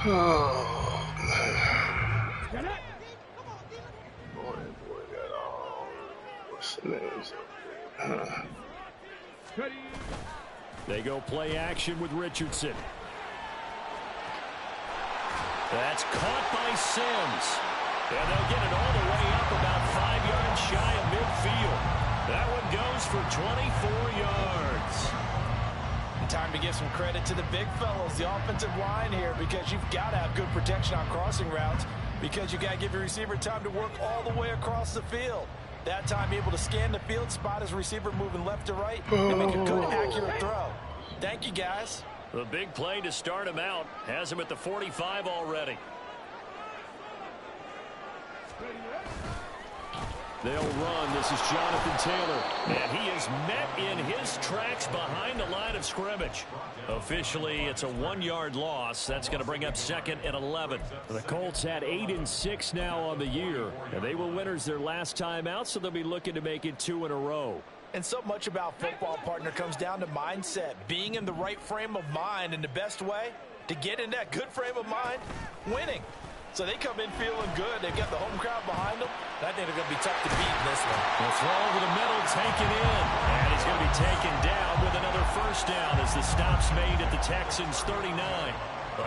Oh, man. Boy, what's the name? They go play action with Richardson. That's caught by Sims. And they'll get it all the way up about 5 yards shy of midfield. That one goes for 24 yards. Time to give some credit to the big fellows, the offensive line here, because you've got to have good protection on crossing routes, because you got to give your receiver time to work all the way across the field. That time able to scan the field, spot his receiver moving left to right, and make a good, accurate throw. Thank you, guys. The big play to start him out has him at the 45 already. They'll run. This is Jonathan Taylor. And he is met in his tracks behind the line of scrimmage. Officially, it's a 1-yard loss. That's going to bring up 2nd and 11. The Colts had 8-6 now on the year. And they were winners their last time out, so they'll be looking to make it 2 in a row. And so much about football, partner, comes down to mindset. Being in the right frame of mind, and the best way to get in that good frame of mind, winning. So they come in feeling good. They've got the home crowd behind them. And I think they're going to be tough to beat in this one. The throw over the middle, taken in. And he's going to be taken down with another first down as the stop's made at the Texans' 39.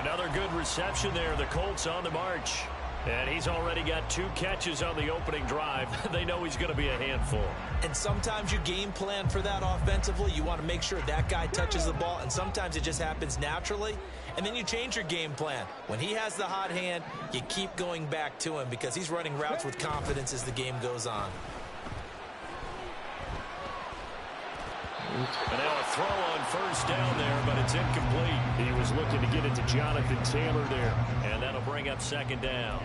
Another good reception there. The Colts on the march. And he's already got 2 catches on the opening drive. They know he's going to be a handful. And sometimes you game plan for that offensively. You want to make sure that guy touches the ball. And sometimes it just happens naturally. And then you change your game plan. When he has the hot hand, you keep going back to him because he's running routes with confidence as the game goes on. And now a throw on first down there, but it's incomplete. He was looking to get it to Jonathan Taylor there, and that'll bring up 2nd down.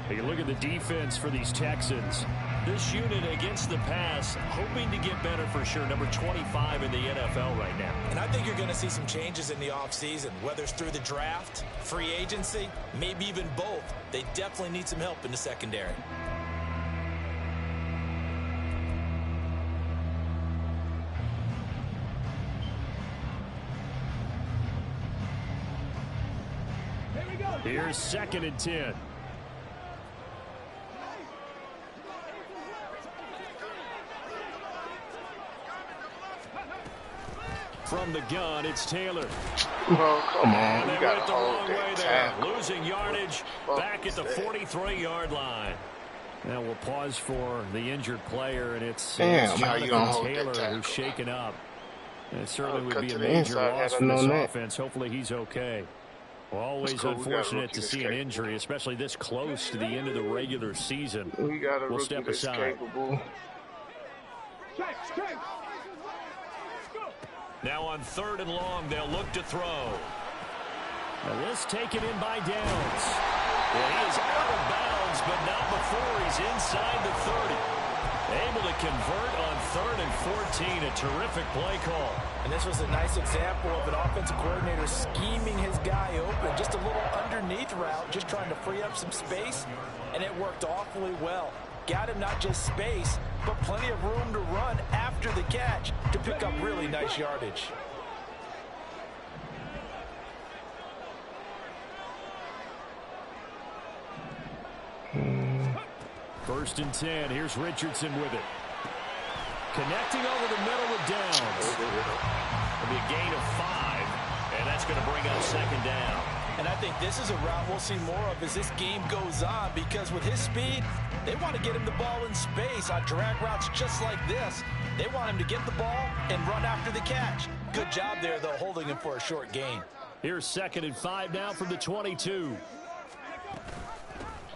You look at the defense for these Texans. This unit against the pass, hoping to get better for sure. Number 25 in the NFL right now. And I think you're going to see some changes in the offseason, whether it's through the draft, free agency, maybe even both. They definitely need some help in the secondary. Here's 2nd and 10. From the gun, it's Taylor. Oh, come on. And You they got went to the hold wrong that way there. tackle. Losing yardage back at the 43-yard line. Now we'll pause for the injured player, and it's Jonathan Taylor who's shaken up. And it certainly would be a major loss for this offense. Hopefully he's okay. Well, always unfortunate to see an injury, especially this close to the end of the regular season. We'll step aside. Now on 3rd and long, they'll look to throw. Now this taken in by Downs. Well, he is out of bounds, but not before he's inside the 30. Able to convert on 3rd and 14. A terrific play call. And this was a nice example of an offensive coordinator scheming his guy open. Just a little underneath route, just trying to free up some space. And it worked awfully well. Got him not just space, but plenty of room to run after the catch to pick up really nice yardage. First and 10. Here's Richardson with it. Connecting over the middle with Downs. It'll be a gain of 5, and that's going to bring up 2nd down. And I think this is a route we'll see more of as this game goes on, because with his speed, they want to get him the ball in space on drag routes just like this. They want him to get the ball and run after the catch. Good job there, though, holding him for a short gain. Here's 2nd and 5 now from the 22.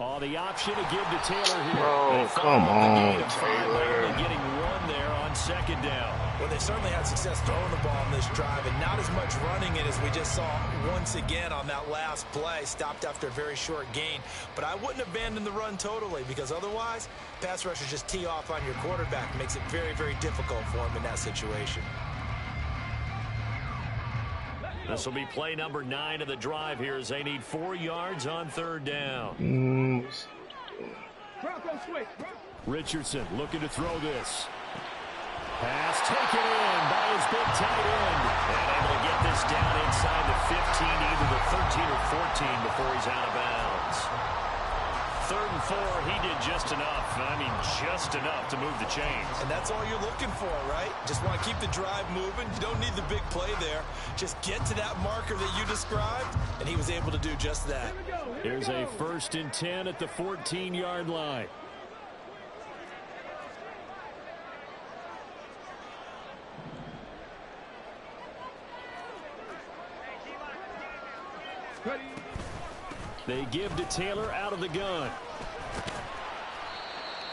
Oh, the option to give to Taylor here. Oh, come on, Taylor. Getting 1 there on 2nd down. Well, they certainly had success throwing the ball on this drive, and not as much running it as we just saw once again on that last play. Stopped after a very short gain. But I wouldn't abandon the run totally, because otherwise, pass rushers just tee off on your quarterback. Makes it very, very difficult for him in that situation. This will be play number 9 of the drive here as they need 4 yards on 3rd down. Richardson looking to throw this. Pass taken in by his big tight end. And able to get this down inside the 15, either the 13 or 14 before he's out of bounds. 3rd and 4, he did just enough. I mean, just enough to move the chains. And that's all you're looking for, right? Just want to keep the drive moving. You don't need the big play there. Just get to that marker that you described, and he was able to do just that. Here's a 1st and 10 at the 14-yard line. They give to Taylor out of the gun.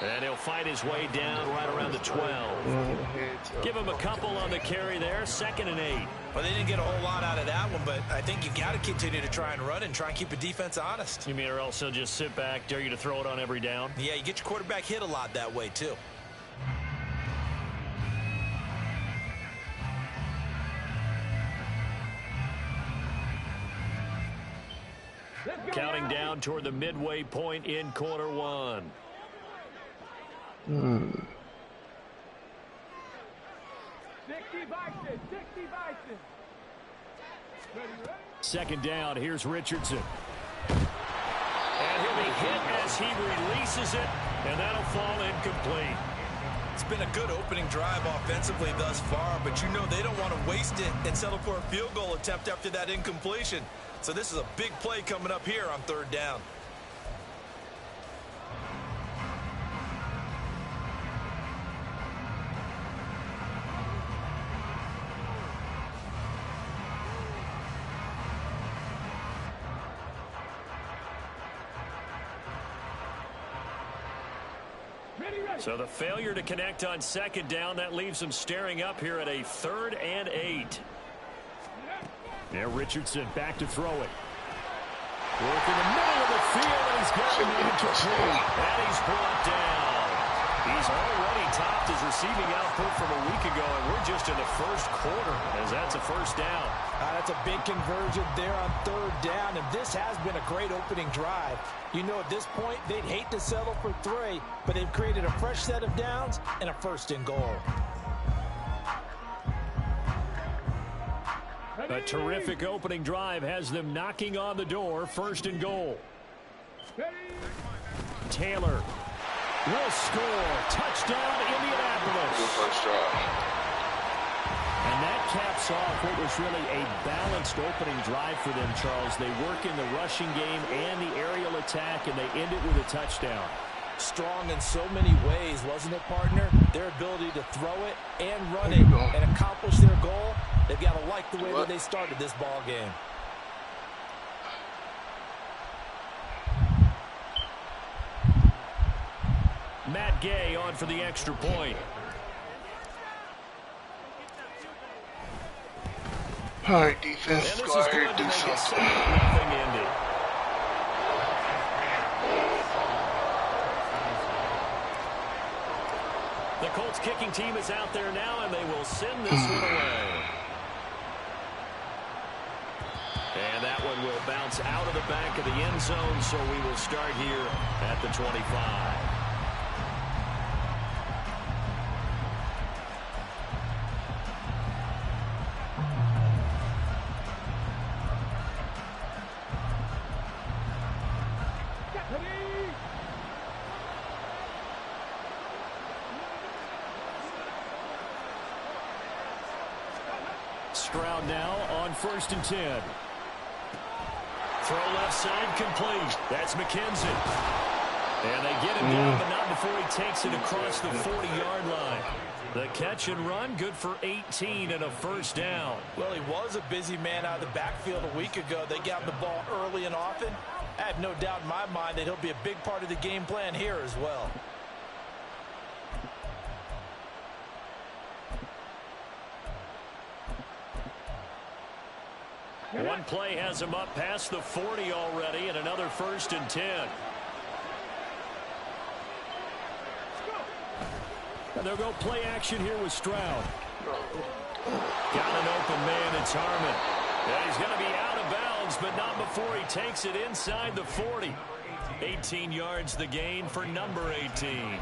And he'll fight his way down right around the 12. Give him a couple on the carry there. 2nd and 8. Well, they didn't get a whole lot out of that one, but I think you got to continue to try and run and try and keep the defense honest. You mean or else he'll just sit back, dare you to throw it on every down? Yeah, you get your quarterback hit a lot that way, too. Counting down toward the midway point in quarter 1. 2nd down, here's Richardson. And he'll be hit as he releases it, and that'll fall incomplete. It's been a good opening drive offensively thus far, but you know they don't want to waste it and settle for a field goal attempt after that incompletion. So this is a big play coming up here on 3rd down. So the failure to connect on 2nd down, that leaves him staring up here at a 3rd and 8. Now Richardson back to throw it. Work in the middle of the field, and he's got it incomplete. And he's brought down. He's already topped his receiving output from a week ago, and we're just in the 1st quarter, as that's a 1st down. That's a big conversion there on 3rd down, and this has been a great opening drive. You know, at this point, they'd hate to settle for 3, but they've created a fresh set of downs and a 1st and goal. A terrific opening drive has them knocking on the door. 1st and goal. Taylor will score. Touchdown, Indianapolis. Good first drive. And that caps off what was really a balanced opening drive for them, Charles. They work in the rushing game and the aerial attack, and they end it with a touchdown. Strong in so many ways, wasn't it, partner? Their ability to throw it and run it and accomplish their goal. They've got to like the way that they started this ball game. Matt Gay on for the extra point. All right, defense, go out here and do something. The Colts kicking team is out there now, and they will send this one away. And that one will bounce out of the back of the end zone, so we will start here at the 25. Stroud now on 1st and 10. Throw left side complete. That's McKenzie. And they get him down, but not before he takes it across the 40-yard line. The catch and run, good for 18 and a 1st down. Well, he was a busy man out of the backfield a week ago. They got him the ball early and often. I have no doubt in my mind that he'll be a big part of the game plan here as well. One play has him up past the 40 already, and another 1st and 10. And they'll go play action here with Stroud. Got an open man, it's Harmon. And he's going to be out of bounds, but not before he takes it inside the 40. 18 yards the gain for number 18.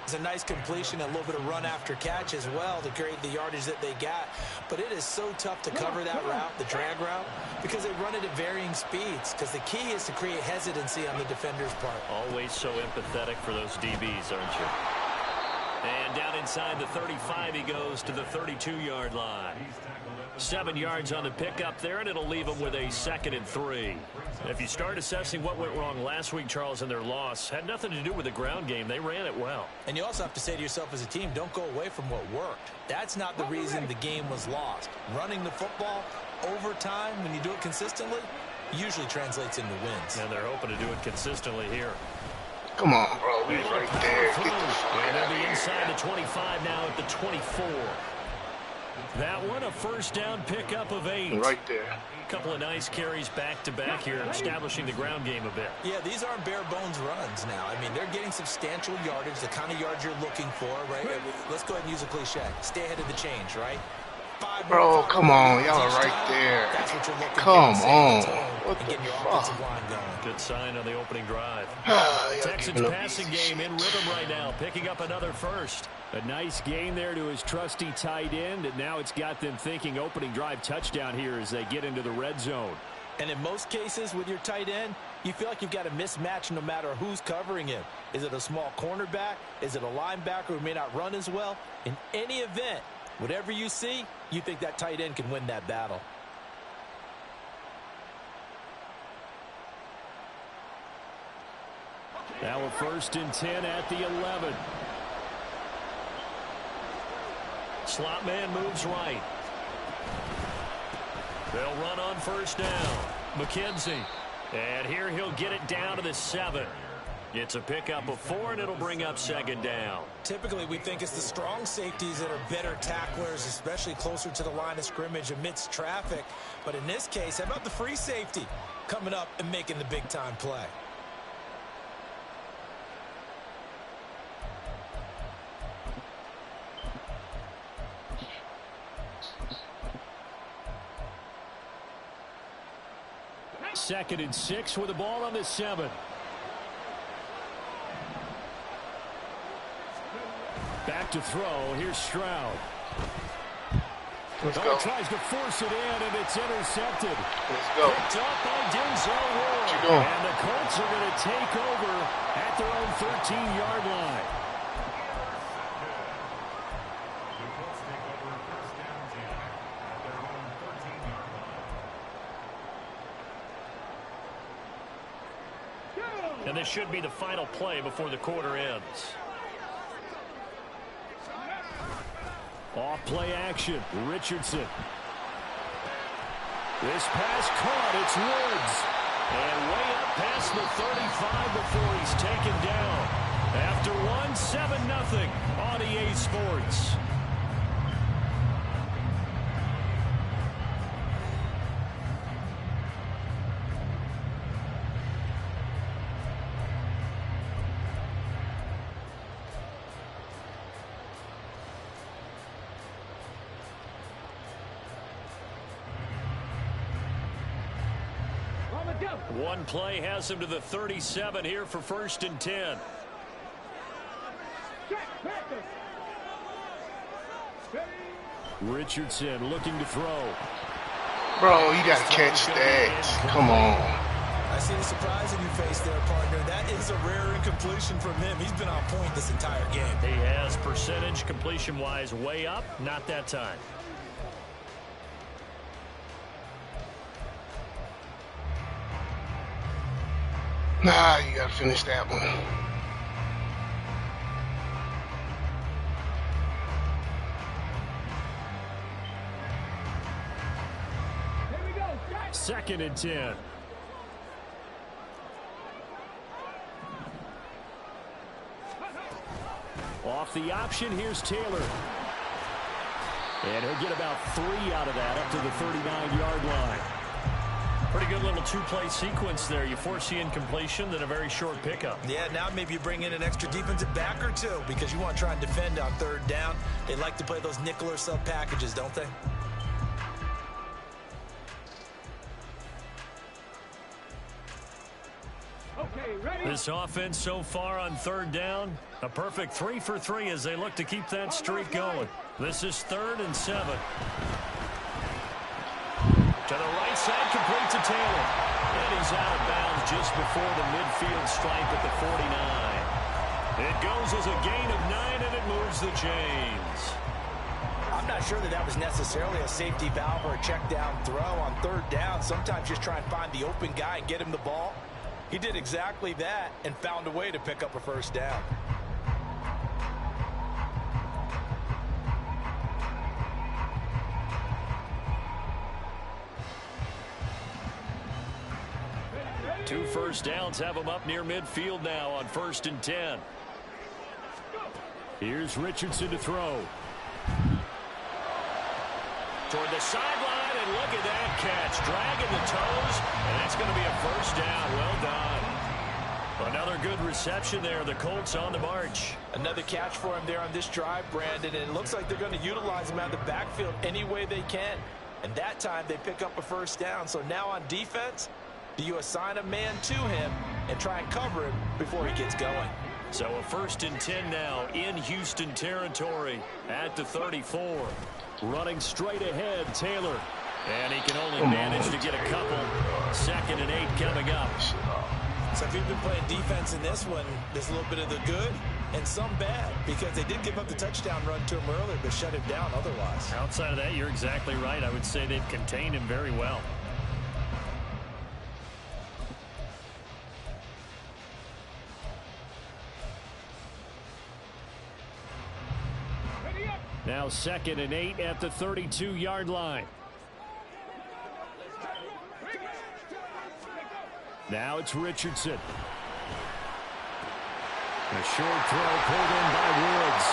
It's a nice completion, a little bit of run after catch as well to create the yardage that they got. But it is so tough to cover that route, the drag route, because they run it at varying speeds. Because the key is to create hesitancy on the defender's part. Always so empathetic for those DBs, aren't you? And down inside the 35, he goes to the 32-yard line. 7 yards on the pickup there, and it'll leave them with a 2nd and 3. If you start assessing what went wrong last week, Charles, in their loss, had nothing to do with the ground game. They ran it well. And you also have to say to yourself as a team, don't go away from what worked. That's not the reason the game was lost. Running the football over time, when you do it consistently, usually translates into wins. And they're hoping to do it consistently here. Come on, bro. He's right there. Get the and they'll be inside the 25 now at the 24. That one, a first down pickup of 8. Right there. A couple of nice carries back-to-back here, establishing the ground game a bit. Yeah, these aren't bare-bones runs now. I mean, they're getting substantial yardage, the kind of yards you're looking for, right? Let's go ahead and use a cliche. Stay ahead of the change, right? Bro, come on. Y'all are right there. Come on. What the fuck? Good sign on the opening drive. Texans passing game in rhythm right now, picking up another first. A nice gain there to his trusty tight end, and now it's got them thinking opening drive touchdown here as they get into the red zone. And in most cases with your tight end, you feel like you've got a mismatch no matter who's covering him. Is it a small cornerback? Is it a linebacker who may not run as well? In any event, whatever you see, you think that tight end can win that battle. Now a 1st and 10 at the 11. Slot man moves right. They'll run on 1st down. McKenzie. And here he'll get it down to the 7. It's a pickup of 4, and it'll bring up 2nd down. Typically, we think it's the strong safeties that are better tacklers, especially closer to the line of scrimmage amidst traffic. But in this case, how about the free safety coming up and making the big-time play? Second and 6 with the ball on the 7. Back to throw. Here's Stroud. Let's go. Tries to force it in, and it's intercepted. Let's go. Picked up by Denzel Ward. What you doing? And the Colts are going to take over at their own 13-yard line. And this should be the final play before the quarter ends. Off play action. Richardson. This pass caught. It's Woods. And way up past the 35 before he's taken down. After 7-0 on EA Sports. One play has him to the 37 here for 1st and 10. Richardson looking to throw. Bro, you got to catch that. Come on. I see the surprise in your face there, partner. That is a rare incompletion from him. He's been on point this entire game. He has percentage completion-wise way up. Not that time. Nah, you got to finish that one. Second and 10. Off the option, here's Taylor. And he'll get about 3 out of that up to the 39-yard line. Pretty good little two-play sequence there. You force the incompletion, then a very short pickup. Yeah, now maybe you bring in an extra defensive back or two because you want to try and defend on 3rd down. They like to play those nickel or sub packages, don't they? Okay, This offense so far on third down, a perfect 3 for 3 as they look to keep that streak going. This is 3rd and 7. To the right side, complete to Taylor. And he's out of bounds just before the midfield stripe at the 49. It goes as a gain of 9, and it moves the chains. I'm not sure that was necessarily a safety valve or a check down throw on 3rd down. Sometimes just try and find the open guy and get him the ball. He did exactly that and found a way to pick up a 1st down. Two first downs have him up near midfield now on 1st and 10. Here's Richardson to throw. Toward the sideline, and look at that catch. Dragging the toes, and that's going to be a 1st down. Well done. Another good reception there. The Colts on the march. Another catch for him there on this drive, Brandon, and it looks like they're going to utilize him out of the backfield any way they can. And that time they pick up a 1st down. So now on defense, do you assign a man to him and try and cover him before he gets going? So a 1st and 10 now in Houston territory at the 34. Running straight ahead, Taylor. And he can only manage to get a couple. 2nd and 8 coming up. So if you've been playing defense in this one, there's a little bit of the good and some bad, because they did give up the touchdown run to him earlier, but shut him down otherwise. Outside of that, you're exactly right. I would say they've contained him very well. Now 2nd and 8 at the 32-yard line. Now it's Richardson. A short throw pulled in by Woods.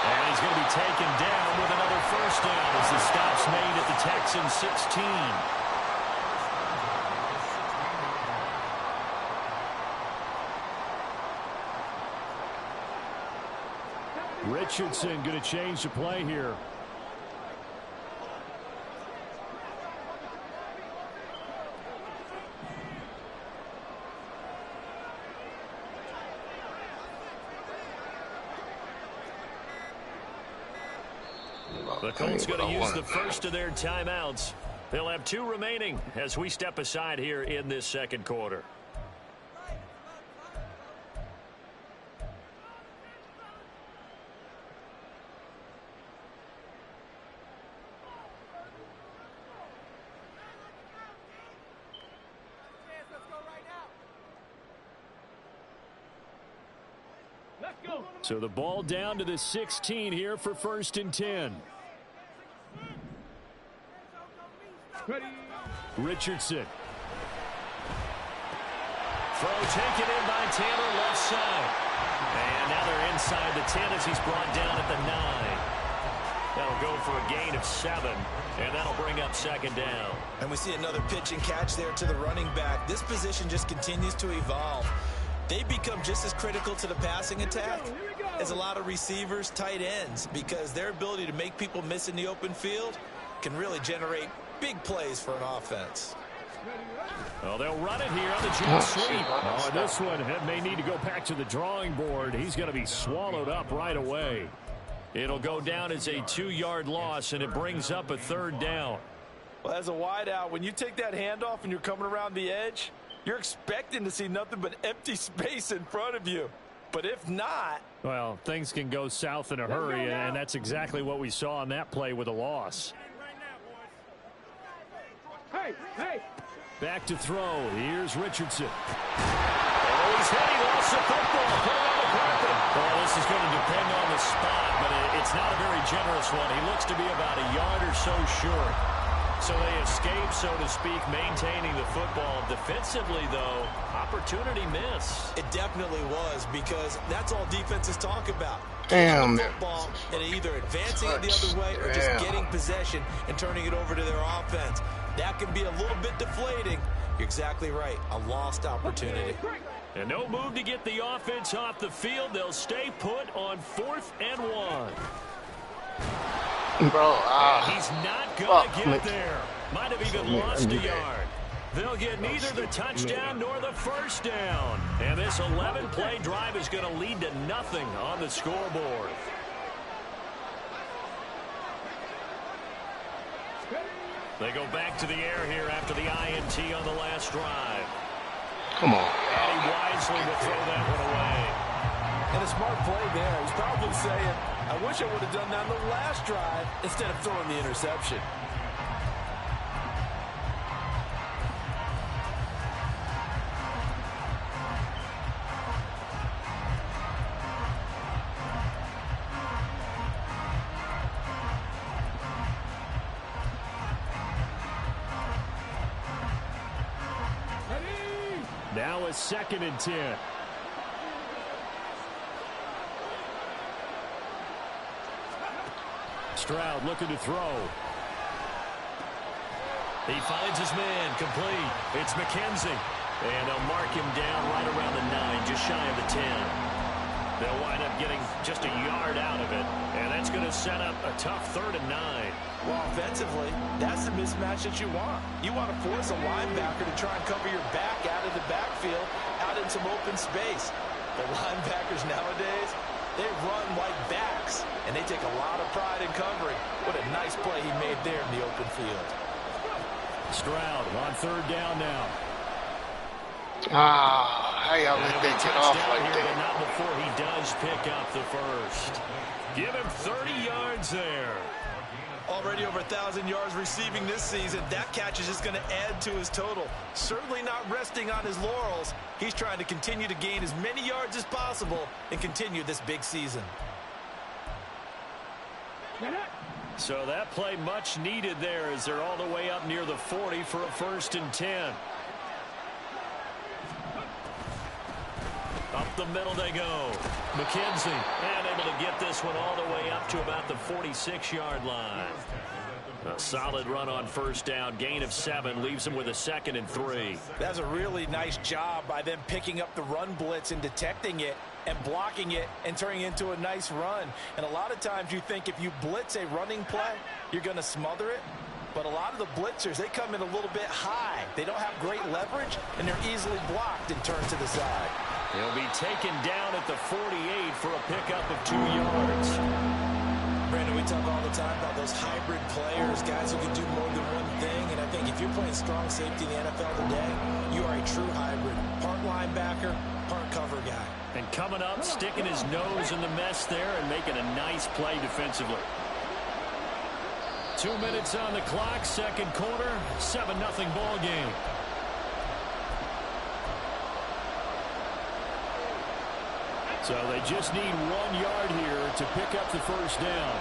And he's going to be taken down with another 1st down as the stop's made at the Texans 16. Richardson going to change the play here. The Colts going to use the first of their timeouts. They'll have 2 remaining as we step aside here in this 2nd quarter. So the ball down to the 16 here for 1st and 10. Richardson. Throw taken in by Taylor left side. And now they're inside the 10 as he's brought down at the 9. That'll go for a gain of 7. And that'll bring up 2nd down. And we see another pitch and catch there to the running back. This position just continues to evolve. They become just as critical to the passing attack as a lot of receivers, tight ends, because their ability to make people miss in the open field can really generate big plays for an offense. Well, they'll run it here on the jet sweep. Oh, and this one may need to go back to the drawing board. He's going to be swallowed up right away. It'll go down as a 2-yard loss, and it brings up a 3rd down. Well, as a wideout, when you take that handoff and you're coming around the edge, you're expecting to see nothing but empty space in front of you. But if not... well, things can go south in a hurry, and that's exactly what we saw on that play with a loss. Hey! Back to throw. Here's Richardson. Oh, he's hit. He lost the football. Put it on the carpet. Well, this is going to depend on the spot, but it's not a very generous one. He looks to be about a yard or so short. So they escape, so to speak, maintaining the football. Defensively, though, opportunity miss. It definitely was, because that's all defenses talk about. Damn. Football and either advancing it the other way or just getting possession and turning it over to their offense. That can be a little bit deflating. You're exactly right. A lost opportunity. And no move to get the offense off the field. They'll stay put on 4th and 1. Bro, he's not going to get there. Might have even lost a yard. They'll get neither the touchdown nor the first down. And this 11-play drive is going to lead to nothing on the scoreboard. They go back to the air here after the INT on the last drive. Come on. And he wisely will throw that one away. And a smart play there. He's probably saying, I wish I would have done that on the last drive instead of throwing the interception. Now a 2nd and 10. Stroud looking to throw. He finds his man complete. It's McKenzie. And they'll mark him down right around the 9, just shy of the 10. They'll wind up getting just a yard out of it. And that's going to set up a tough 3rd and 9. Well, offensively, that's the mismatch that you want. You want to force a linebacker to try and cover your back out of the backfield, out in some open space. The linebackers nowadays, they run like backs, and they take a lot of pride in covering. What a nice play he made there in the open field. Stroud on 3rd down now. How y'all let that get off like here, that? but not before he does pick up the first. Give him 30 yards there. Already over 1,000 yards receiving this season. That catch is just going to add to his total. Certainly not resting on his laurels. He's trying to continue to gain as many yards as possible and continue this big season. So that play much needed there as they're all the way up near the 40 for a 1st and 10. Up the middle they go. McKenzie, and able to get this one all the way up to about the 46-yard line. A solid run on 1st down. Gain of 7 leaves them with a 2nd and 3. That's a really nice job by them picking up the run blitz and detecting it and blocking it and turning it into a nice run. And a lot of times you think if you blitz a running play, you're going to smother it. But a lot of the blitzers, they come in a little bit high. They don't have great leverage, and they're easily blocked and turned to the side. He'll be taken down at the 48 for a pickup of 2 yards. Brandon, we talk all the time about those hybrid players, guys who can do more than one thing. And I think if you're playing strong safety in the NFL today, you are a true hybrid. Part linebacker, part cover guy. And coming up, sticking his nose in the mess there and making a nice play defensively. 2 minutes on the clock, 2nd quarter, 7-0 ball game. So they just need 1 yard here to pick up the 1st down.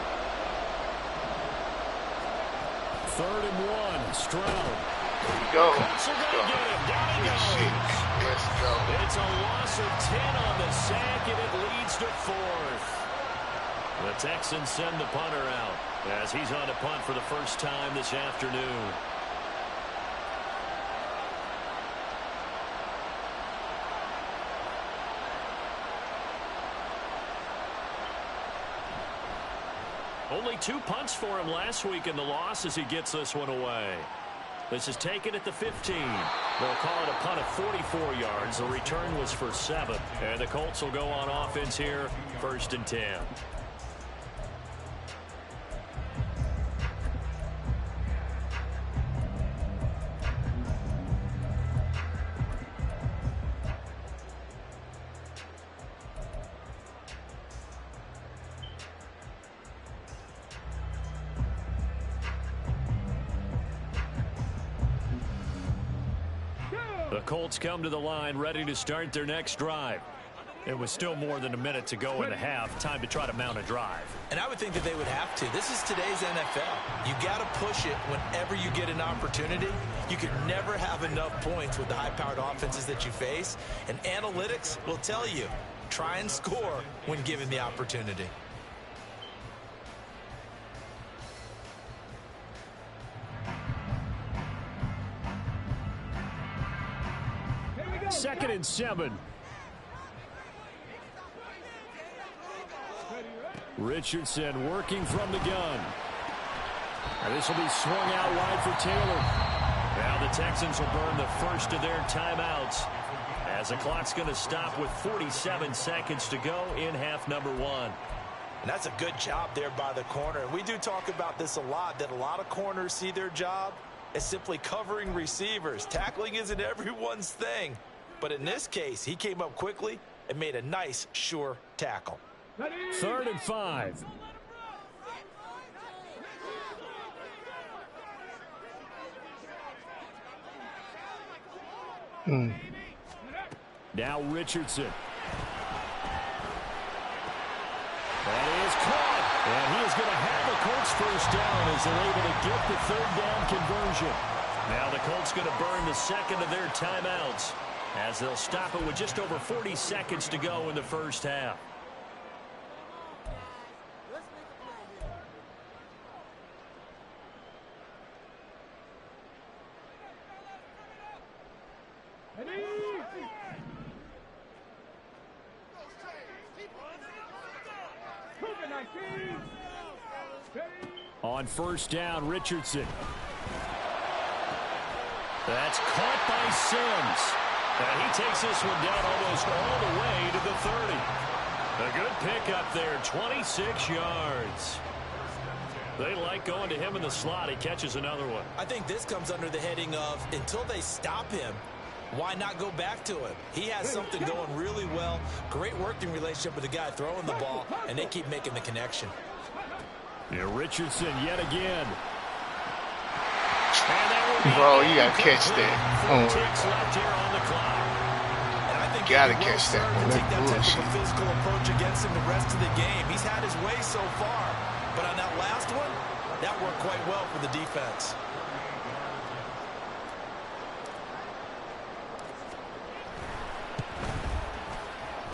3rd and 1, Stroud. There you go. Colts are going to get him. Down he goes. Let's go. It's a loss of 10 on the sack, and it leads to 4th. The Texans send the punter out as he's on to punt for the first time this afternoon. Only 2 punts for him last week in the loss as he gets this one away. This is taken at the 15. They'll call it a punt of 44 yards. The return was for 7. And the Colts will go on offense here, 1st and 10. The Colts come to the line ready to start their next drive. It was still more than a minute to go in the half. Time to try to mount a drive. And I would think that they would have to. This is today's NFL. You got to push it whenever you get an opportunity. You can never have enough points with the high-powered offenses that you face. And analytics will tell you, try and score when given the opportunity. Second and 7. Richardson working from the gun. And this will be swung out wide for Taylor. Now the Texans will burn the first of their timeouts as the clock's going to stop with 47 seconds to go in half number one. And that's a good job there by the corner. And we do talk about this a lot, that a lot of corners see their job as simply covering receivers. Tackling isn't everyone's thing. But in this case, he came up quickly and made a nice, sure tackle. 3rd and 5. Now Richardson. That is caught. And he is going to have the Colts first down as they're able to get the 3rd down conversion. Now the Colts going to burn the second of their timeouts as they'll stop it with just over 40 seconds to go in the first half. On first down, Richardson. That's caught by Sims. And he takes this one down almost all the way to the 30. A good pickup there, 26 yards. They like going to him in the slot. He catches another one. I think this comes under the heading of until they stop him, why not go back to him? He has something going really well. Great working relationship with the guy throwing the ball, and they keep making the connection. Yeah, Richardson yet again. Bro, you gotta catch that. Left here on the clock. And I think gotta catch that one. Take that type of a physical approach against him the rest of the game. He's had his way so far, but on that last one, that worked quite well for the defense.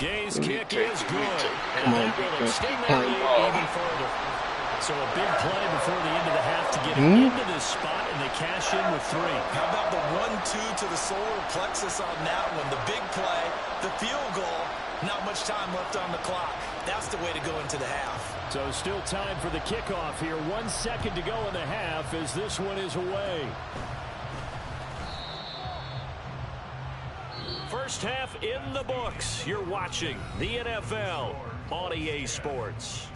Gay's kick is good. And that will extend that lead even further. So a big play before the end of the half to get into this spot, and they cash in with 3. How about the 1-2 to the solar plexus on that one? The big play, the field goal, not much time left on the clock. That's the way to go into the half. So still time for the kickoff here. 1 second to go in the half as this one is away. First half in the books. You're watching the NFL on EA Sports.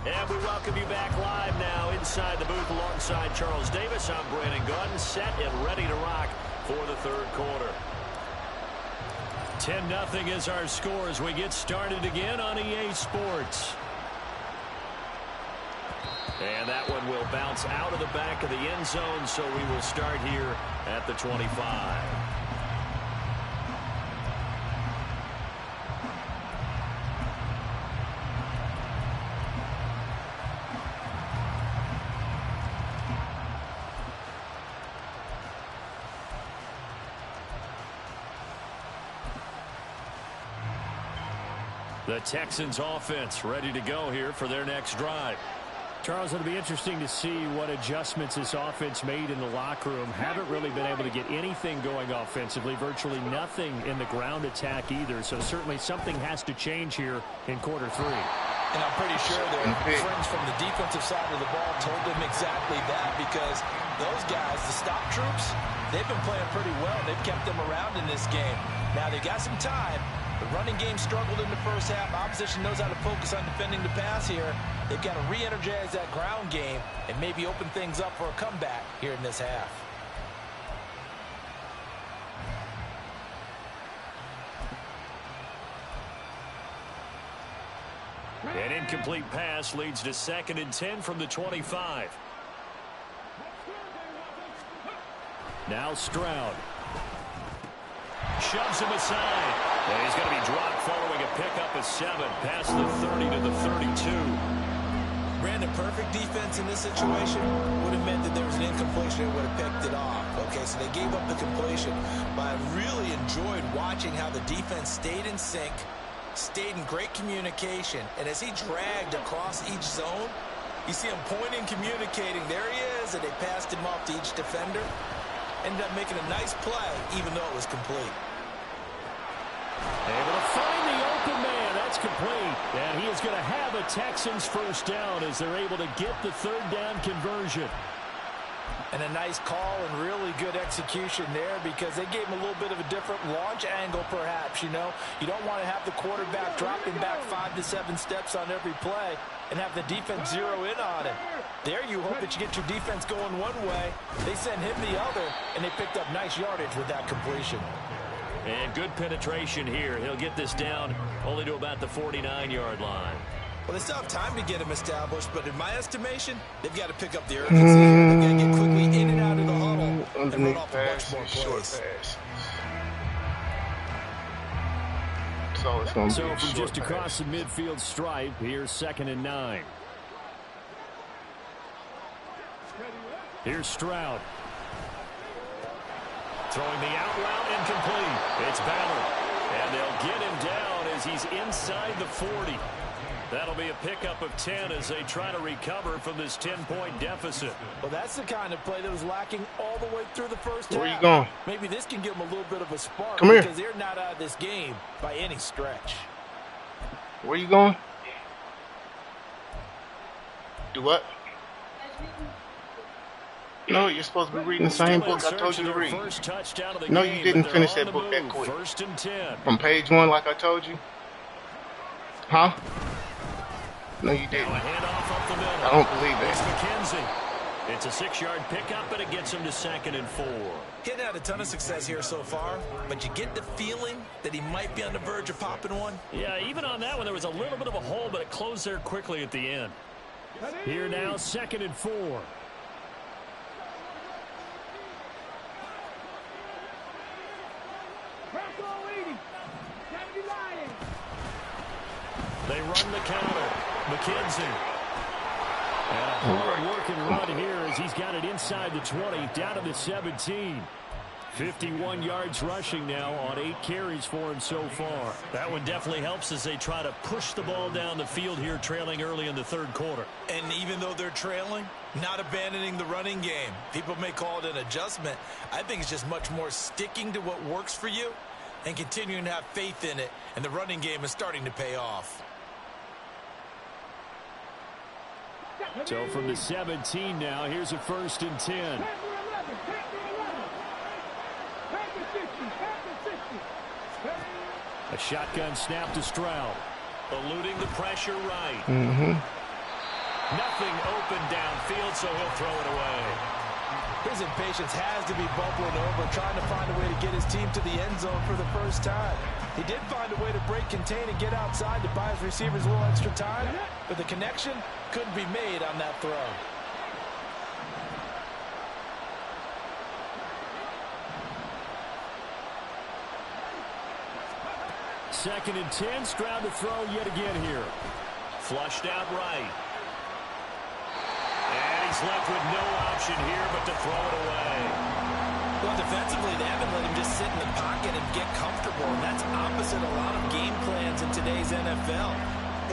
And we welcome you back live now inside the booth alongside Charles Davis. I'm Brandon Gunn, set and ready to rock for the 3rd quarter. 10-0 is our score as we get started again on EA Sports. And that one will bounce out of the back of the end zone, so we will start here at the 25. The Texans offense ready to go here for their next drive. Charles, it'll be interesting to see what adjustments this offense made in the locker room. Haven't really been able to get anything going offensively, virtually nothing in the ground attack either. So certainly something has to change here in quarter 3. And I'm pretty sure their friends from the defensive side of the ball told them exactly that, because those guys, the stop troops, they've been playing pretty well. They've kept them around in this game. Now they got some time. The running game struggled in the first half. Opposition knows how to focus on defending the pass here. They've got to re-energize that ground game and maybe open things up for a comeback here in this half. An incomplete pass leads to 2nd and 10 from the 25. Now Stroud. Shoves him aside. And he's going to be dropped following a pickup of 7 past the 30 to the 32. Brandon, perfect defense in this situation would have meant that there was an incompletion and would have picked it off. Okay, so they gave up the completion. But I really enjoyed watching how the defense stayed in sync, stayed in great communication. And as he dragged across each zone, you see him pointing, communicating. There he is, and they passed him off to each defender. Ended up making a nice play, even though it was complete. Able to find the open man. That's complete. And he is going to have a Texans first down as they're able to get the third down conversion. And a nice call and really good execution there because they gave him a little bit of a different launch angle perhaps, you know. You don't want to have the quarterback dropping back 5 to 7 steps on every play and have the defense zero in on him. There you hope that you get your defense going one way. They send him the other, and they picked up nice yardage with that completion. And good penetration here. He'll get this down only to about the 49-yard line. Well, they still have time to get him established, but in my estimation, they've got to pick up the urgency here. They've got to get quickly in and out of the huddle and run off a bunch more plays. So it's going to be from just across the midfield stripe, here's 2nd and 9. Here's Stroud. Throwing the out route incomplete. It's Ballard. And they'll get him down as he's inside the 40. That'll be a pickup of 10 as they try to recover from this 10-point deficit. Well, that's the kind of play that was lacking all the way through the first half. Where you going? Maybe this can give them a little bit of a spark. Come here. Because they're not out of this game by any stretch. Where you going? Do what? No, you're supposed to be reading the same book I told you to read. No, you didn't finish that book that quick. From page 1 like I told you? Huh? No, you didn't. I don't believe that. It's a 6-yard pickup, and it gets him to 2nd and 4. He hadn't had a ton of success here so far, but you get the feeling that he might be on the verge of popping one. Yeah, even on that one, there was a little bit of a hole, but it closed there quickly at the end. Here now, 2nd and 4. They run the counter. McKenzie. And a hard-working run here as he's got it inside the 20, down to the 17. 51 yards rushing now on 8 carries for him so far. That one definitely helps as they try to push the ball down the field here, trailing early in the 3rd quarter. And even though they're trailing, not abandoning the running game. People may call it an adjustment. I think it's just much more sticking to what works for you and continuing to have faith in it. And the running game is starting to pay off. So from the 17 now, here's a 1st and 10. A shotgun snap to Stroud. Eluding the pressure right. Nothing open downfield, so he'll throw it away. His impatience has to be bubbling over, trying to find a way to get his team to the end zone for the first time. He did find a way to break, contain, and get outside to buy his receivers a little extra time, but the connection couldn't be made on that throw. Second and 10, Stroud to throw yet again here. Flushed out right. And he's left with no option here but to throw it away. Well, defensively, they haven't let him just sit in the pocket and get comfortable, and that's opposite a lot of game plans in today's NFL.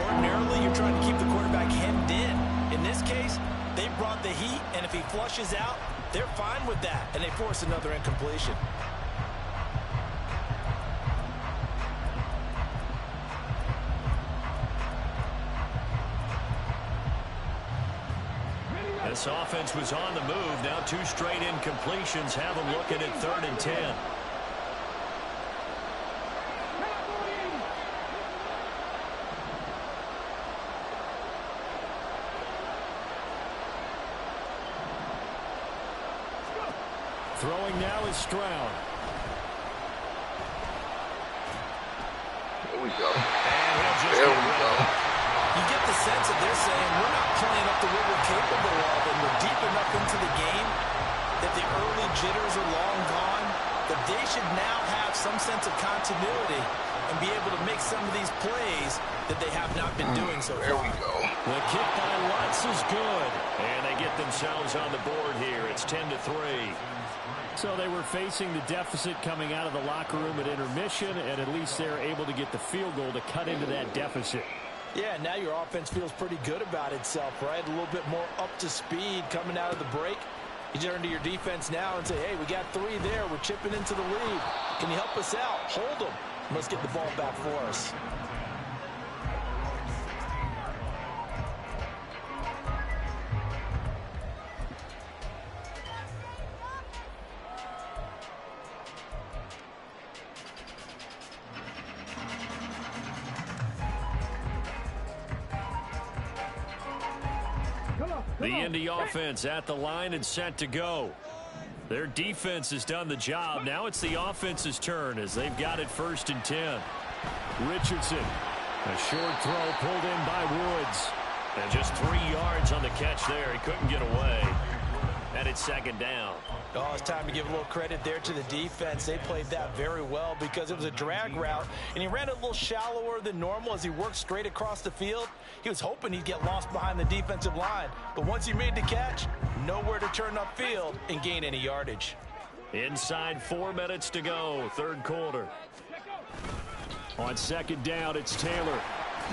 Ordinarily, you're trying to keep the quarterback hemmed in. In this case, they brought the heat, and if he flushes out, they're fine with that, and they force another incompletion. This offense was on the move. Now 2 straight incompletions have them looking at 3rd and 10. Throwing now is Stroud. There we go. There we go. You get the sense that they're saying we're not playing up to what we're capable of, and we're deep enough into the game that the early jitters are long gone, that they should now have some sense of continuity and be able to make some of these plays that they have not been doing so far. There we go. The kick by Lutz is good, and they get themselves on the board here. It's 10-3. So they were facing the deficit coming out of the locker room at intermission, and at least they're able to get the field goal to cut into that deficit. Yeah, now your offense feels pretty good about itself, right? A little bit more up to speed coming out of the break. You turn to your defense now and say, hey, we got 3 there. We're chipping into the lead. Can you help us out? Hold them. Let's get the ball back for us. The Indy offense at the line and set to go. Their defense has done the job. Now it's the offense's turn as they've got it 1st and 10. Richardson. A short throw pulled in by Woods. And just 3 yards on the catch there. He couldn't get away. And it's 2nd down. Oh, it's time to give a little credit there to the defense. They played that very well because it was a drag route, and he ran a little shallower than normal as he worked straight across the field. He was hoping he'd get lost behind the defensive line, but once he made the catch, nowhere to turn upfield and gain any yardage. Inside 4 minutes to go, 3rd quarter. On 2nd down, it's Taylor.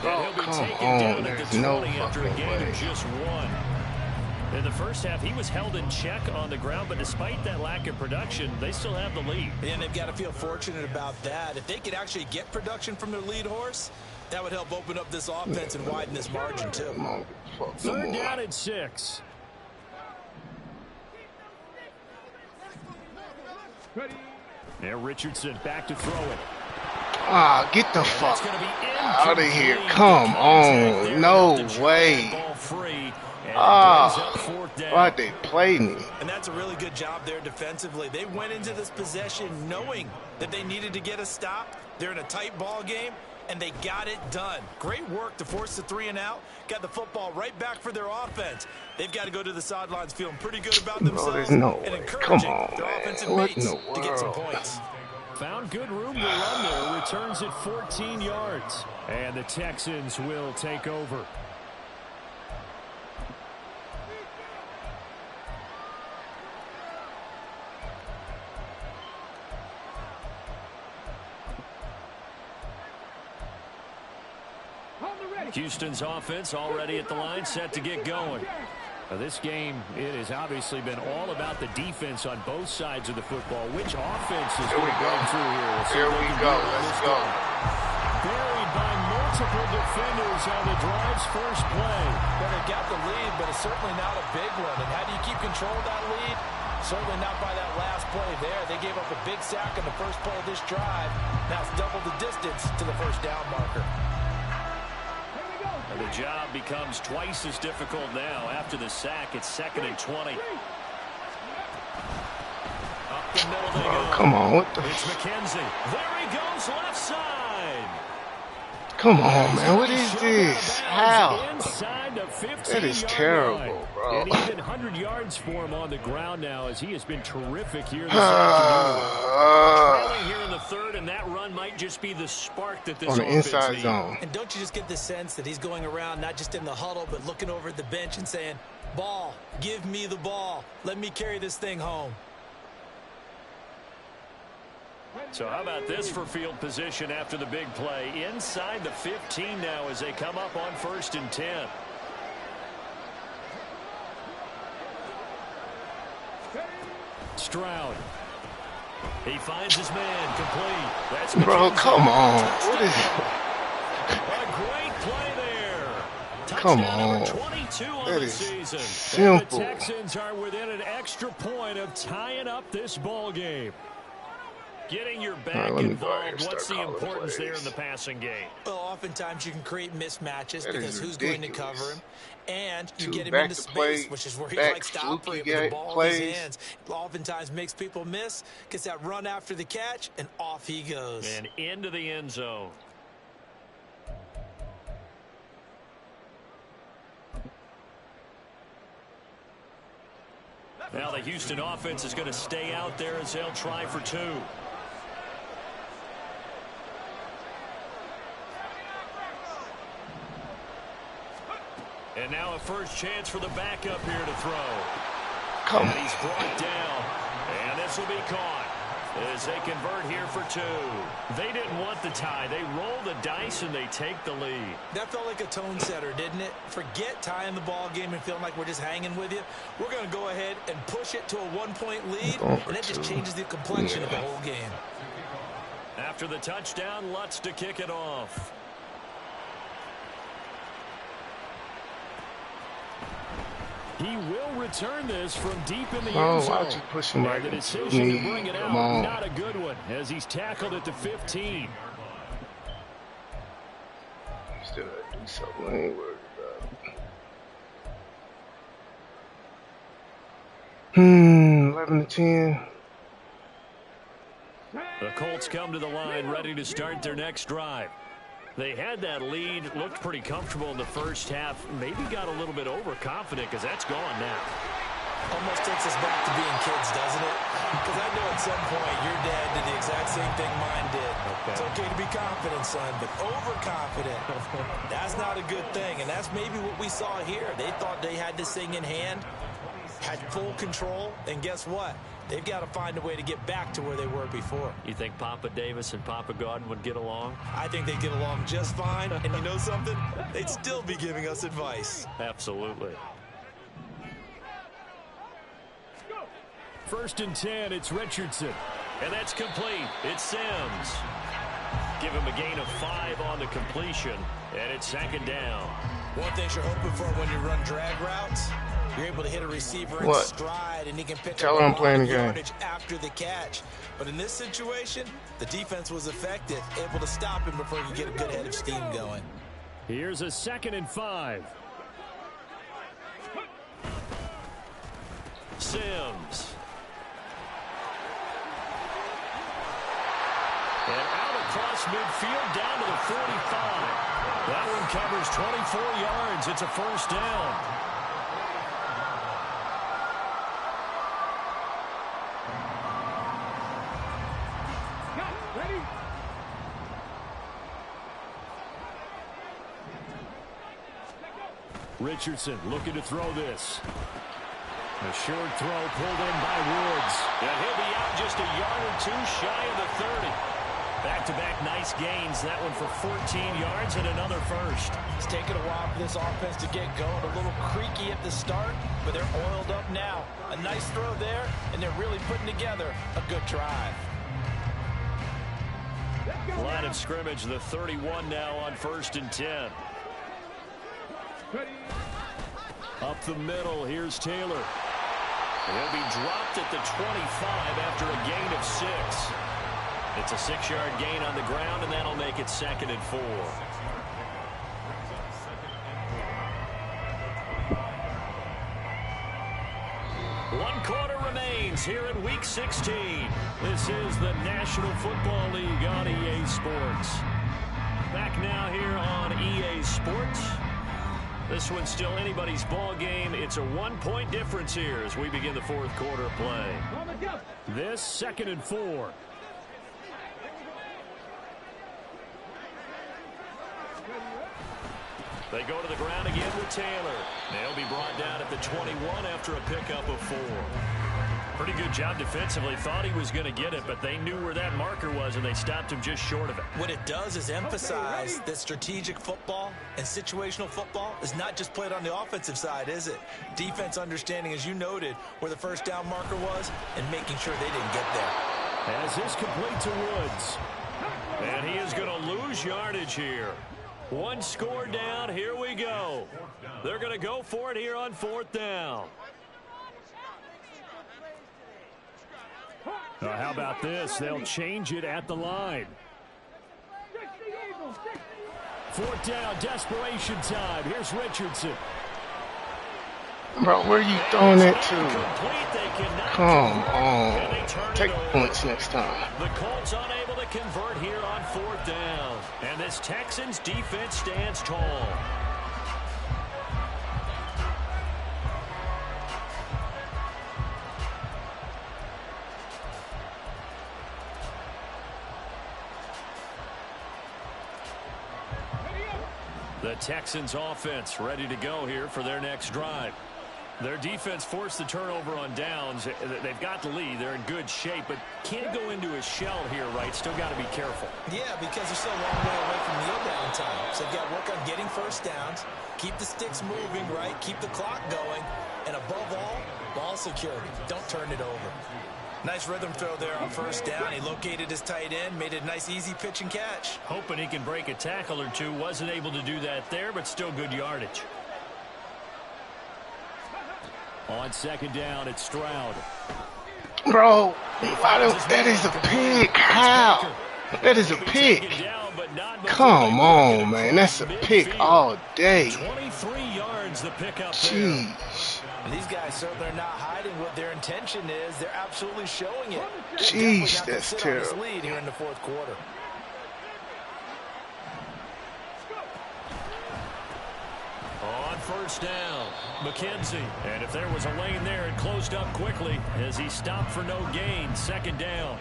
And he'll be taken down at the 20 after a gain of just 1. In the first half, he was held in check on the ground, but despite that lack of production, they still have the lead. And they've got to feel fortunate about that. If they could actually get production from their lead horse, that would help open up this offense and widen this margin, too. 3rd down and 6. Now Richardson back to throw it. Ah, get the fuck out of here. Come on. No way. Why'd they play me? And that's a really good job there defensively. They went into this possession knowing that they needed to get a stop. They're in a tight ball game, and they got it done. Great work to force the 3 and out. Got the football right back for their offense. They've got to go to the sidelines feeling pretty good about themselves and encouraging their offensive mates to get some points. Found good room to run there. Returns at 14 yards. And the Texans will take over. Houston's offense already at the line, set to get going. Now this game, it has obviously been all about the defense on both sides of the football. Which offense is going to break through here? Here we go. Let's go. Buried by multiple defenders on the drive's first play. Well, they got the lead, but it's certainly not a big one. And how do you keep control of that lead? Certainly not by that last play there. They gave up a big sack on the first play of this drive. Now it's double the distance to the 1st down marker. The job becomes twice as difficult now. After the sack, it's 2nd and 20. Up the middle they go. Come on, what the? It's McKenzie. There he goes, left side. Come on, man. What is this? How? Inside the 15-yard That is terrible, bro. And even 100 yards for him on the ground now, as he has been terrific here this afternoon. Trailing here in the 3rd, and that run might just be the spark that this on the offense inside needs. zone. And don't you just get the sense that he's going around not just in the huddle, but looking over at the bench and saying, ball, give me the ball. Let me carry this thing home. So how about this for field position after the big play? Inside the 15 now as they come up on 1st and 10. Stroud. He finds his man complete. That's bro, come on. What is a great play there. Come Touchdown on. 22 on That the is season. simple. And the Texans are within an extra point of tying up this ball game. Getting your back involved, what's the importance there in the passing game? Well, oftentimes you can create mismatches because who's going to cover him, and you get him back into to space, play, which is where he back likes to operate with the ball in his hands. Oftentimes makes people miss, gets that run after the catch, and off he goes. And into the end zone. Now the Houston offense is going to stay out there as they'll try for 2. And now a first chance for the backup here to throw. Come and he's brought down. And this will be caught as they convert here for 2. They didn't want the tie. They roll the dice and they take the lead. That felt like a tone setter, didn't it? Forget tying the ball game and feeling like we're just hanging with you. We're going to go ahead and push it to a 1-point lead, and that just changes the complexion of the whole game. After the touchdown, Lutz to kick it off. He will return this from deep in the end zone. Why'd you push him right? The decision to bring it out, not a good one, as he's tackled at the 15. Still got to do something. I ain't worried about it. 11-10. The Colts come to the line, ready to start their next drive. They had that lead, looked pretty comfortable in the first half, maybe got a little bit overconfident because that's gone now. Almost takes us back to being kids, doesn't it? Because I know at some point your dad did the exact same thing mine did. Okay. It's okay to be confident, son, but overconfident, that's not a good thing. And that's maybe what we saw here. They thought they had this thing in hand, had full control, and guess what? They've got to find a way to get back to where they were before. You think Papa Davis and Papa Godwin would get along? I think they'd get along just fine. And you know something? They'd still be giving us advice. Absolutely. 1st and 10, it's Richardson. And that's complete. It's Sims. Give him a gain of 5 on the completion. And it's 2nd down. One thing you're hoping for when you run drag routes, you're able to hit a receiver in stride, and he can pick up I'm playing yardage after the catch. But in this situation, the defense was effective, able to stop him before he could get a good head of steam going. Here's a 2nd and 5. Sims. And out across midfield down to the 45. That one covers 24 yards. It's a 1st down. Richardson looking to throw this. A short throw pulled in by Woods. And he'll be out just a yard or 2 shy of the 30. Back-to-back nice gains. That one for 14 yards and another 1st. It's taken a while for this offense to get going. A little creaky at the start, but they're oiled up now. A nice throw there, and they're really putting together a good drive. Line of scrimmage, the 31 now on 1st and 10. Up the middle, here's Taylor. He'll be dropped at the 25 after a gain of 6. It's a 6-yard gain on the ground, and that'll make it 2nd and 4. 1 quarter remains here in Week 16. This is the National Football League on EA Sports. Back now here on EA Sports. This one's still anybody's ball game. It's a 1-point difference here as we begin the 4th quarter play. This 2nd and 4. They go to the ground again with Taylor. They'll be brought down at the 21 after a pickup of 4. Pretty good job defensively. Thought he was going to get it, but they knew where that marker was, and they stopped him just short of it. What it does is emphasize that strategic football and situational football is not just played on the offensive side, is it? Defense understanding, as you noted, where the 1st down marker was and making sure they didn't get there. As this complete to Woods. And he is going to lose yardage here. 1 score down. Here we go. They're going to go for it here on 4th down. How about this? They'll change it at the line. 4th down, desperation time. Here's Richardson. Bro, where are you throwing it to? Come on. Take points next time. The Colts unable to convert here on 4th down. And this Texans defense stands tall. The Texans offense ready to go here for their next drive. Their defense forced the turnover on downs. They've got the lead. They're in good shape, but can't go into a shell here, right? Still got to be careful. Yeah, because they're still a long way away from kneel down time. So they've got to work on getting first downs, keep the sticks moving, right? Keep the clock going, and above all, ball security. Don't turn it over. Nice rhythm throw there on first down. He located his tight end, made it a nice easy pitch and catch. Hoping he can break a tackle or two. Wasn't able to do that there, but still good yardage. On second down, it's Stroud. Bro, that is a pick. How? That is a pick. Come on, man. That's a pick all day. 23 yards the pickup. Jeez. These guys certainly are not hiding what their intention is. They're absolutely showing it. Jeez, that's terrible. Lead here in the fourth quarter. On first down, McKenzie. And if there was a lane there, it closed up quickly as he stopped for no gain. Second down.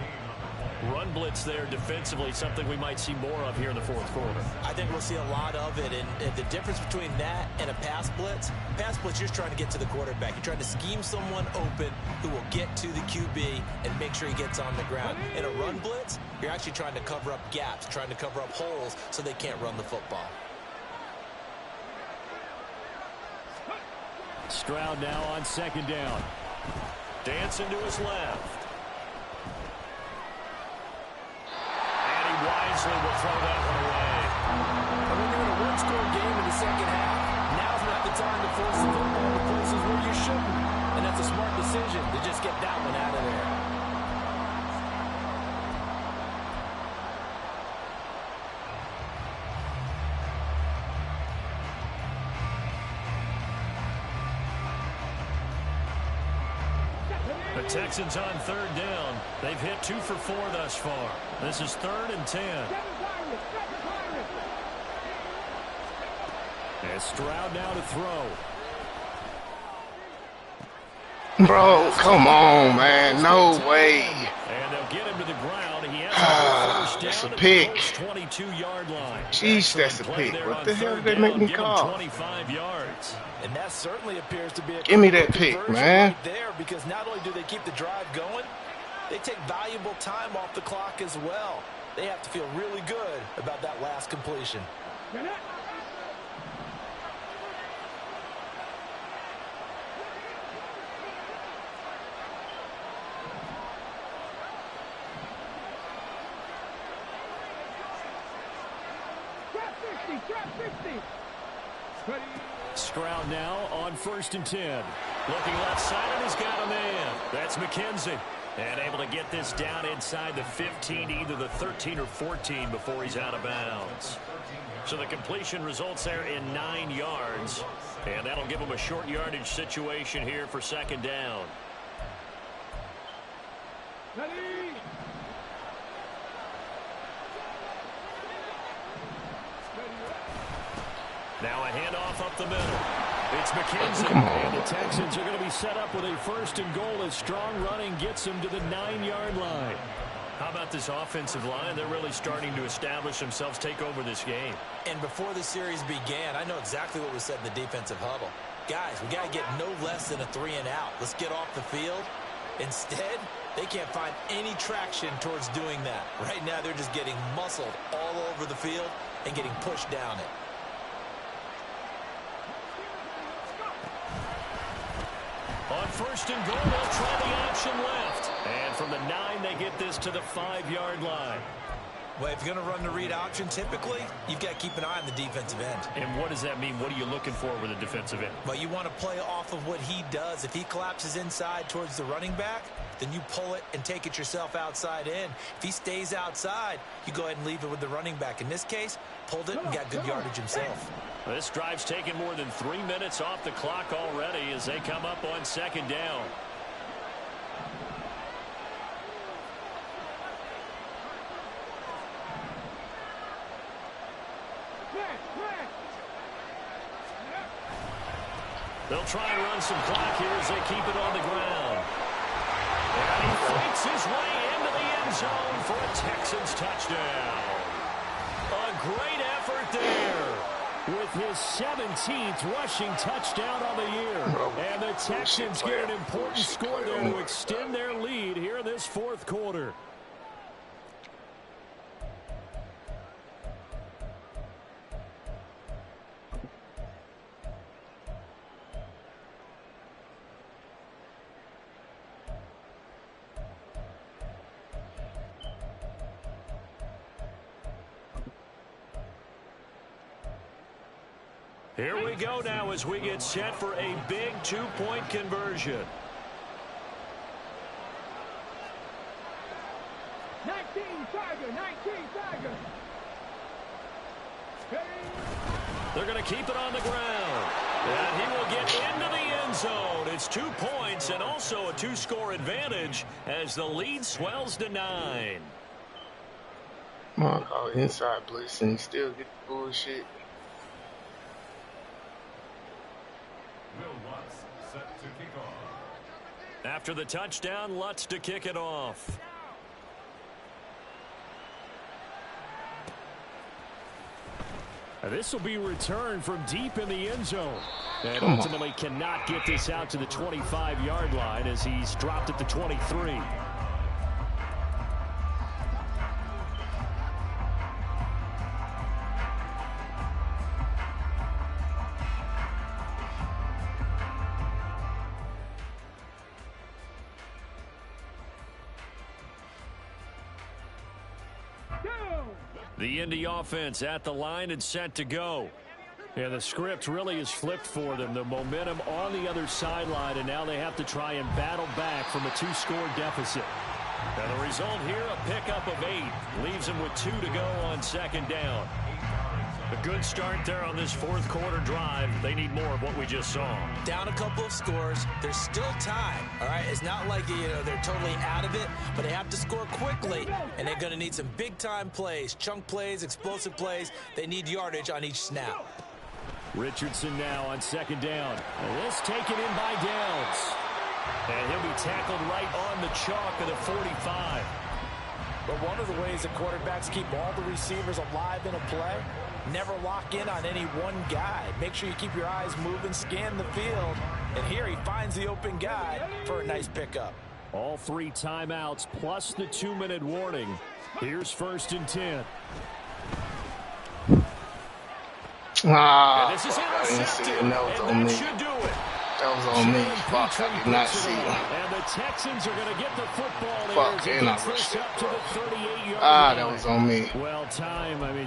Run blitz there defensively, something we might see more of here in the fourth quarter. I think we'll see a lot of it, and the difference between that and a pass blitz, you're just trying to get to the quarterback. You're trying to scheme someone open who will get to the QB and make sure he gets on the ground. In a run blitz, you're actually trying to cover up gaps, trying to cover up holes so they can't run the football. Stroud now on second down. Dancing to his left. Wisely will throw that one away. And when you're in a one-score game in the second half, now's not the time to force the football to places where you shouldn't. And that's a smart decision to just get that one out of there. The Texans on third down. They've hit 2 for 4 thus far. This is 3rd and 10. And Stroud now to throw. Bro, come on, man. No way. And they'll get him to the ground. He has that's a pick. 22-yard line. Jeez, that's a pick. What the hell did they make me call? 25 yards. And that certainly appears to be a give me that pick, man. Right there, because not only do they keep the drive going, they take valuable time off the clock as well. They have to feel really good about that last completion. Stroud now on 1st and 10. Looking left side, and he's got a man. That's McKenzie. And able to get this down inside the 15, either the 13 or 14 before he's out of bounds. So the completion results there in 9 yards. And that'll give him a short yardage situation here for second down. Now a handoff up the middle. It's McKenzie. And the Texans are going to be set up with a 1st and goal as strong running gets them to the 9-yard line. How about this offensive line? They're really starting to establish themselves, take over this game. And before the series began, I know exactly what was said in the defensive huddle. Guys, we got to get no less than a 3-and-out. Let's get off the field. Instead, they can't find any traction towards doing that. Right now, they're just getting muscled all over the field and getting pushed down it. On 1st and goal, they'll try the option left. And from the 9, they get this to the 5-yard line. Well, if you're going to run the read option, typically, you've got to keep an eye on the defensive end. And what does that mean? What are you looking for with a defensive end? Well, you want to play off of what he does. If he collapses inside towards the running back, then you pull it and take it yourself outside in. If he stays outside, you go ahead and leave it with the running back. In this case, pulled it and got good yardage himself. This drive's taken more than 3 minutes off the clock already as they come up on second down. They'll try and run some clock here as they keep it on the ground. And he fights his way into the end zone for a Texans touchdown. A great effort there. with his 17th rushing touchdown on the year. And the Texans get an important score there to extend their lead here in this fourth quarter. Here we go now as we get set for a big two-point conversion. 19 Tiger. They're going to keep it on the ground. And he will get into the end zone. It's 2 points and also a 2-score advantage as the lead swells to 9. Mark call inside blitz and still get the bullshit. Set to kick off. After the touchdown, Lutz to kick it off. This will be returned from deep in the end zone. And ultimately cannot get this out to the 25-yard line as he's dropped at the 23. The Indy offense at the line and set to go. And the script really is flipped for them. The momentum on the other sideline, and now they have to try and battle back from a 2-score deficit. And the result here, a pickup of 8. Leaves them with 2 to go on second down. A good start there on this fourth quarter drive. They need more of what we just saw. Down a couple of scores. There's still time, all right? It's not like, they're totally out of it, but they have to score quickly, and they're going to need some big-time plays, chunk plays, explosive plays. They need yardage on each snap. Richardson now on second down. And this taken in by Downs. And he'll be tackled right on the chalk of the 45. But one of the ways that quarterbacks keep all the receivers alive in a play, never lock in on any one guy. Make sure you keep your eyes moving, scan the field. And here he finds the open guy for a nice pickup. All 3 timeouts plus the 2-minute warning. Here's 1st and 10. And this is intercepted, and that should do it. That was on me. Fuck, I did not see him. And the Texans are going to get the football Fuck, there. and I rushed it, bro. That was on me. Well,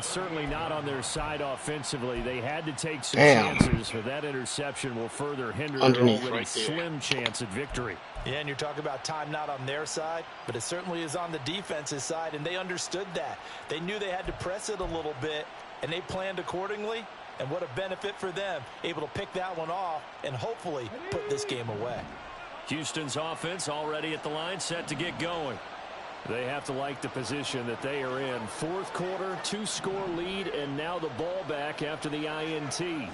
certainly not on their side offensively. They had to take some chances, but that interception will further hinder their already slim chance at victory. Yeah, and you're talking about time not on their side, but it certainly is on the defense's side, and they understood that. They knew they had to press it a little bit, and they planned accordingly. And what a benefit for them, able to pick that one off and hopefully put this game away. Houston's offense already at the line, set to get going. They have to like the position that they are in. Fourth quarter, 2-score lead, and now the ball back after the INT. And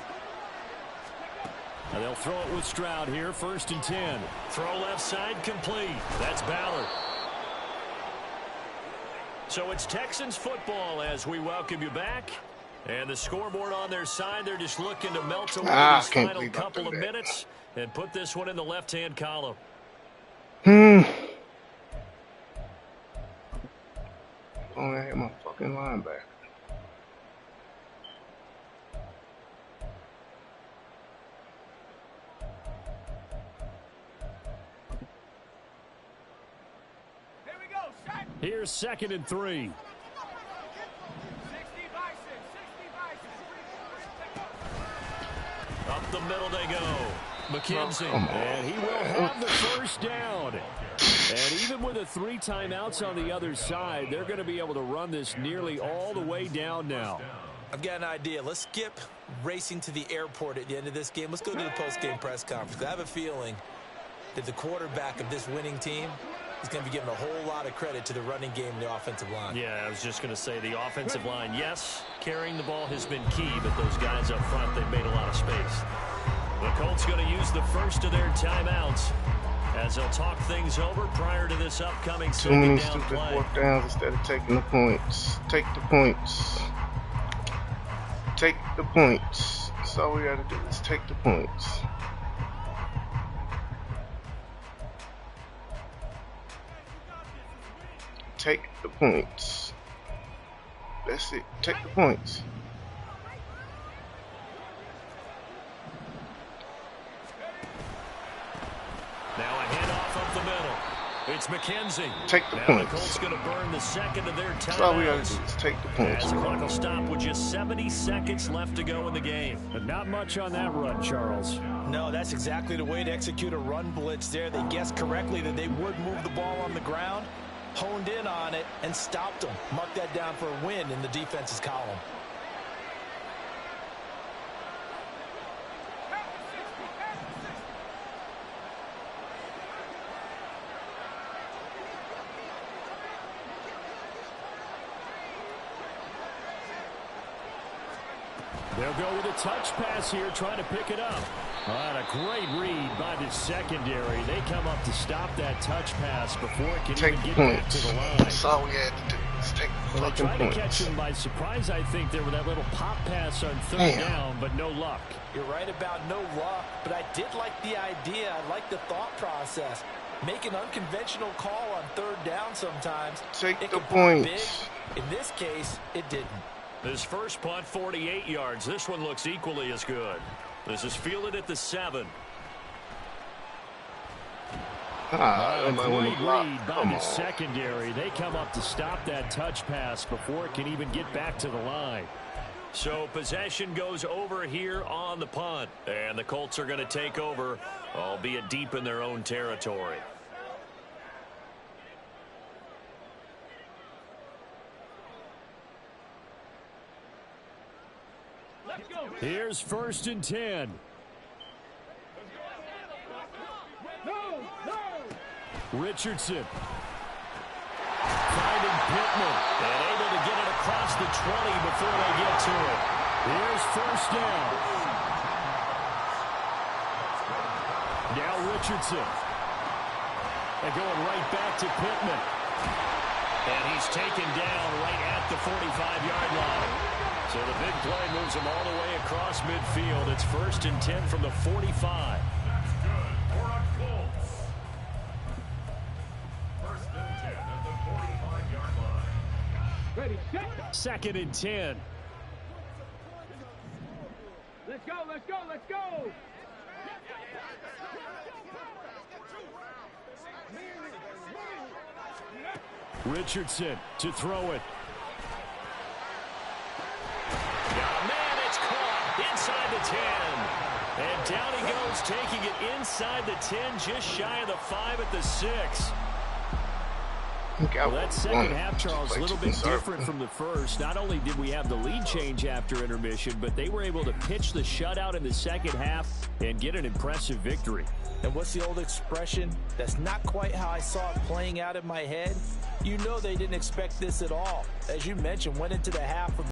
they'll throw it with Stroud here, 1st and 10. Throw left side complete. That's Ballard. So it's Texans football as we welcome you back. And the scoreboard on their side, they're just looking to melt away these final couple of minutes and put this one in the left-hand column. Oh, I hit my fucking linebacker. Here we go, shot. Here's 2nd and 3. Up the middle they go. McKenzie, and he will have the first down. And even with the 3 timeouts on the other side, they're going to be able to run this nearly all the way down now. I've got an idea. Let's skip racing to the airport at the end of this game. Let's go to the post-game press conference. I have a feeling that the quarterback of this winning team is going to be given a whole lot of credit to the running game and the offensive line. Yeah, I was just going to say the offensive line, yes, carrying the ball has been key, but those guys up front, they've made a lot of space. The Colts going to use the first of their timeouts as they'll talk things over prior to this upcoming second down play. 4th downs instead of taking the points. Take the points. take the points. That's all we gotta do is take the points. Take the points. That's it. Take the points. Now a handoff up the middle. It's McKenzie. Take the now points. The Colts going to burn the second of their timeouts. That's all we got to do is take the points. As the clock will stop with just 70 seconds left to go in the game. But not much on that run, Charles. No, that's exactly the way to execute a run blitz there. They guessed correctly that they would move the ball on the ground, honed in on it, and stopped them. Mark that down for a win in the defense's column. They'll go with a touch pass here, trying to pick it up. And a great read by the secondary. They come up to stop that touch pass before it can take even get points. back to the line. That's all we had to do. Let's take the Well, they tried points. to catch him by surprise, I think, there with that little pop pass on third down, but no luck. You're right about no luck, but I did like the idea. I like the thought process. Make an unconventional call on third down sometimes. Take it the can pop points. big. In this case, it didn't. This first punt, 48 yards. This one looks equally as good. This is fielded at the 7. A great read by the secondary. They come up to stop that touch pass before it can even get back to the line. So possession goes over here on the punt. And the Colts are going to take over, albeit deep in their own territory. Here's 1st and 10. Richardson. Finding Pittman. And able to get it across the 20 before they get to it. Here's 1st down. Now Richardson. They're going right back to Pittman. And he's taken down right at the 45-yard line. So the big play moves him all the way across midfield. It's 1st and 10 from the 45. Ready, set. 2nd and 10. Let's go, let's go, let's go. Richardson to throw it. Man, it's caught inside the 10. And down he goes, taking it inside the 10, just shy of the 5 at the 6. Well, that second half, Charles, a little bit different from the first. Not only did we have the lead change after intermission, but they were able to pitch the shutout in the second half and get an impressive victory. And what's the old expression? That's not quite how I saw it playing out in my head. You know they didn't expect this at all. As you mentioned, went into the half with